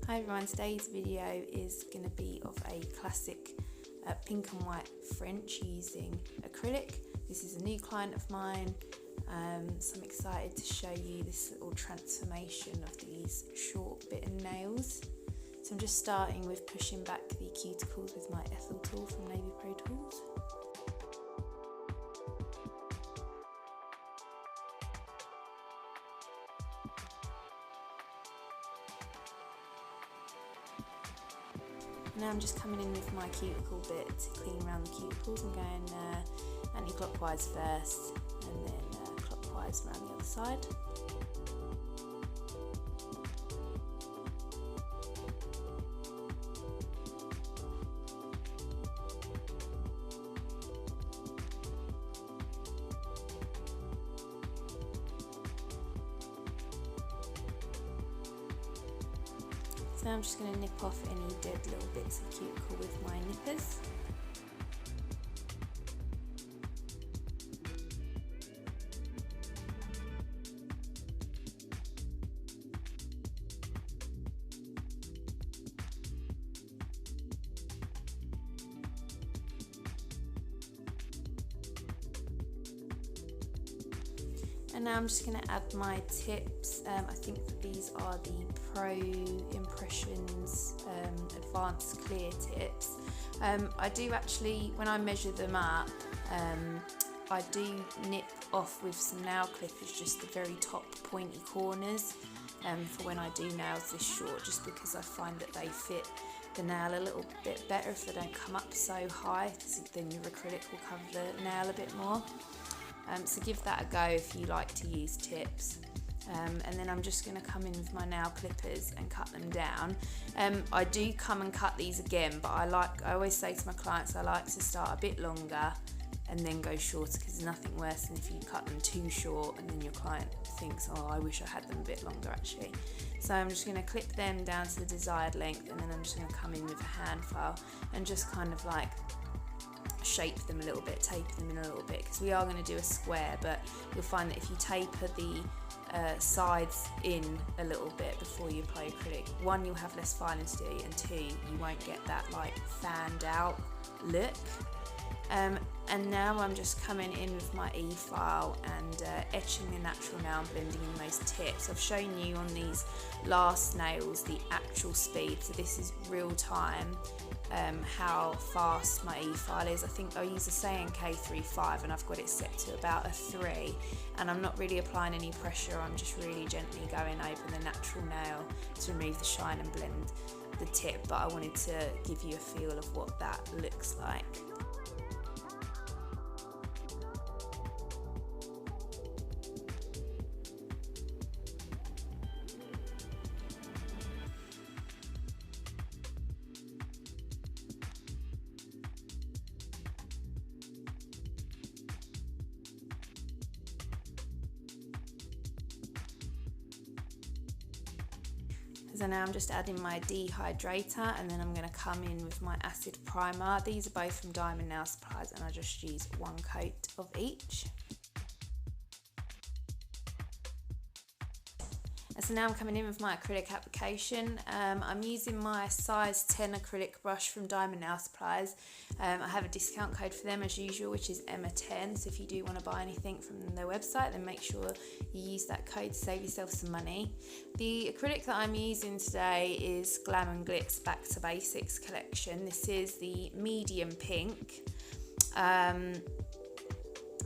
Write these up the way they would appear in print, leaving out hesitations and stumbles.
Hi everyone, today's video is going to be of a classic pink and white French using acrylic. This is a new client of mine, so I'm excited to show you this little transformation of these short bitten nails. So I'm just starting with pushing back the cuticles with my Ethel tool from Navy Pro Tools. Now I'm just coming in with my cuticle bit to clean around the cuticles. I'm going anti-clockwise first and then clockwise around the other side. So now I'm just going to nip off any dead little bits of cuticle with my nippers. And now I'm just going to add my tips. I think that these are the Pro Impressions Advanced Clear tips. I do actually, when I measure them up, I do nip off with some nail clippers just the very top pointy corners for when I do nails this short, just because I find that they fit the nail a little bit better if they don't come up so high, because then your acrylic will cover the nail a bit more. So give that a go if you like to use tips. And then I'm just going to come in with my nail clippers and cut them down. I do come and cut these again, but I always say to my clients I like to start a bit longer and then go shorter, because there's nothing worse than if you cut them too short and then your client thinks, oh, I wish I had them a bit longer actually. So I'm just going to clip them down to the desired length, and then I'm just going to come in with a hand file and just kind of like shape them a little bit, taper them in a little bit, because we are going to do a square, but you'll find that if you taper the sides in a little bit before you apply acrylic, one, you'll have less filing to do, and two, you won't get that like fanned out look. And now I'm just coming in with my E-file and etching the natural nail and blending in those tips. I've shown you on these last nails the actual speed, so this is real time how fast my E-file is. I think I use a Saiyan K35 and I've got it set to about a 3, and I'm not really applying any pressure, I'm just really gently going over the natural nail to remove the shine and blend the tip, but I wanted to give you a feel of what that looks like. So now I'm just adding my dehydrator, and then I'm going to come in with my acid primer. These are both from Diamond Nail Supplies, and I just use one coat of each. And so now I'm coming in with my acrylic application. I'm using my size 10 acrylic brush from Diamond Nail Supplies. I have a discount code for them as usual, which is Emma10, so if you do want to buy anything from their website, then make sure you use that code to save yourself some money. The acrylic that I'm using today is Glam & Glitz Back to Basics collection. This is the medium pink.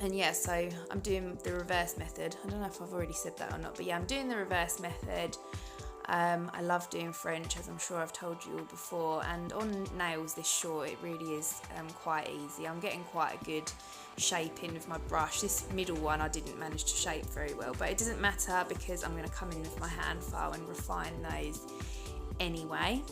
And yeah, so I'm doing the reverse method. I don't know if I've already said that or not, but yeah, I'm doing the reverse method. I love doing French, as I'm sure I've told you all before, and on nails this short it really is quite easy. I'm getting quite a good shape in with my brush. This middle one I didn't manage to shape very well, but it doesn't matter because I'm going to come in with my hand file and refine those anyway.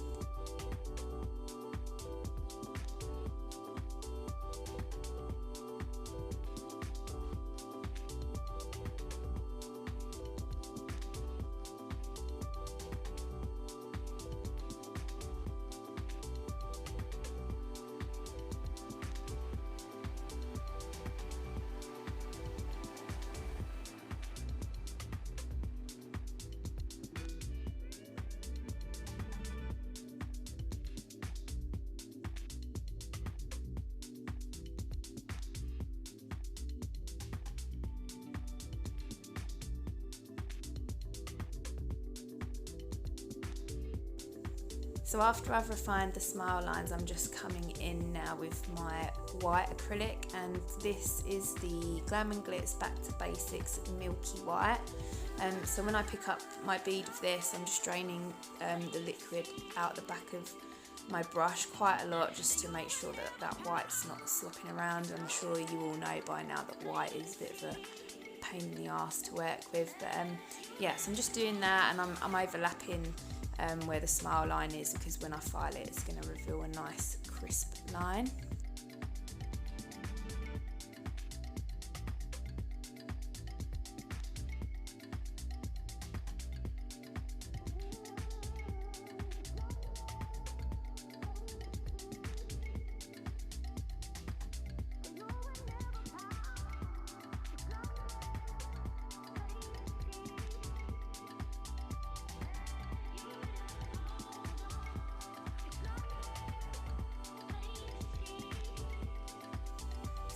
So after I've refined the smile lines, I'm just coming in now with my white acrylic, and this is the Glam and Glitz Back to Basics Milky White. So when I pick up my bead of this, I'm just draining the liquid out the back of my brush quite a lot, just to make sure that that white's not slopping around. I'm sure you all know by now that white is a bit of a pain in the arse to work with, but yeah, so I'm just doing that, and I'm overlapping where the smile line is, because when I file it, it's going to reveal a nice crisp line.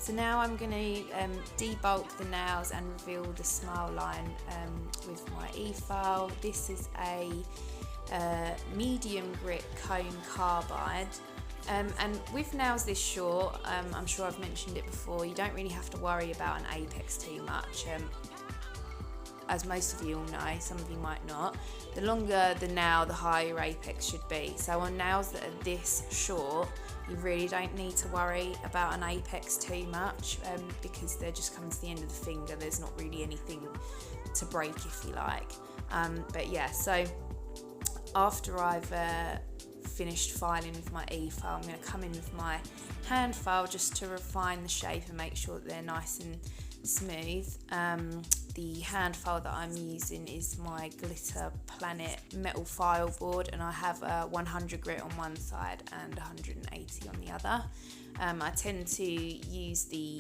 So now I'm going to debulk the nails and reveal the smile line with my e-file. This is a medium grit cone carbide, and with nails this short, I'm sure I've mentioned it before, you don't really have to worry about an apex too much. As most of you all know, some of you might not, the longer the nail, the higher your apex should be. So on nails that are this short, you really don't need to worry about an apex too much, because they're just coming to the end of the finger. There's not really anything to break, if you like. But yeah, so after I've finished filing with my e-file, I'm going to come in with my hand file just to refine the shape and make sure that they're nice and smooth. The hand file that I'm using is my Glitter Planet metal file board, and I have a 100 grit on one side and 180 on the other. I tend to use the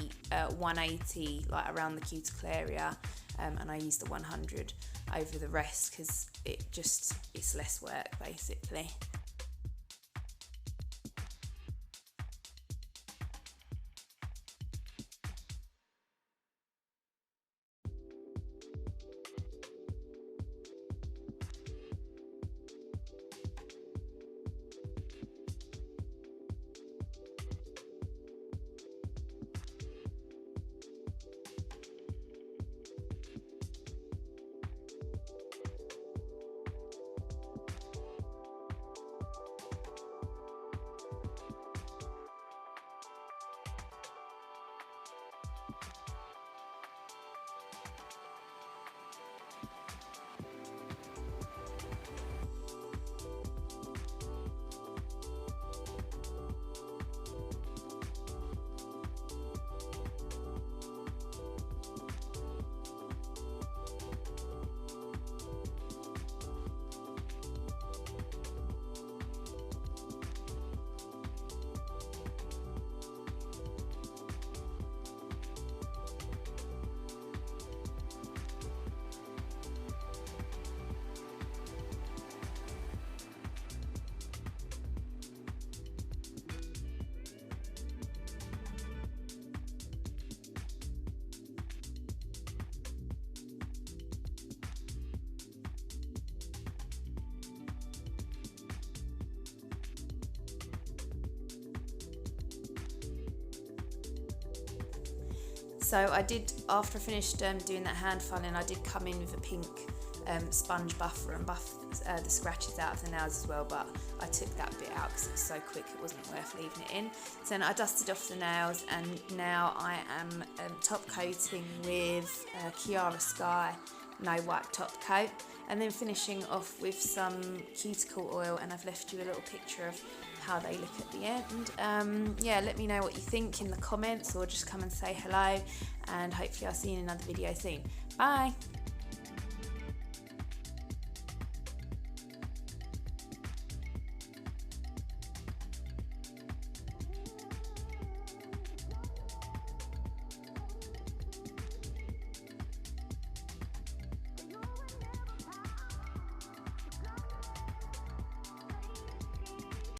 180 like around the cuticle area, and I use the 100 over the rest because it's less work basically. So I did, after I finished doing that hand filing, I did come in with a pink sponge buffer and buff the scratches out of the nails as well, but I took that bit out because it was so quick it wasn't worth leaving it in. So then I dusted off the nails, and now I am top coating with Kiara Sky No Wipe top coat, and then finishing off with some cuticle oil, and I've left you a little picture of how they look at the end. Yeah, let me know what you think in the comments, or just come and say hello, and hopefully I'll see you in another video soon. Bye!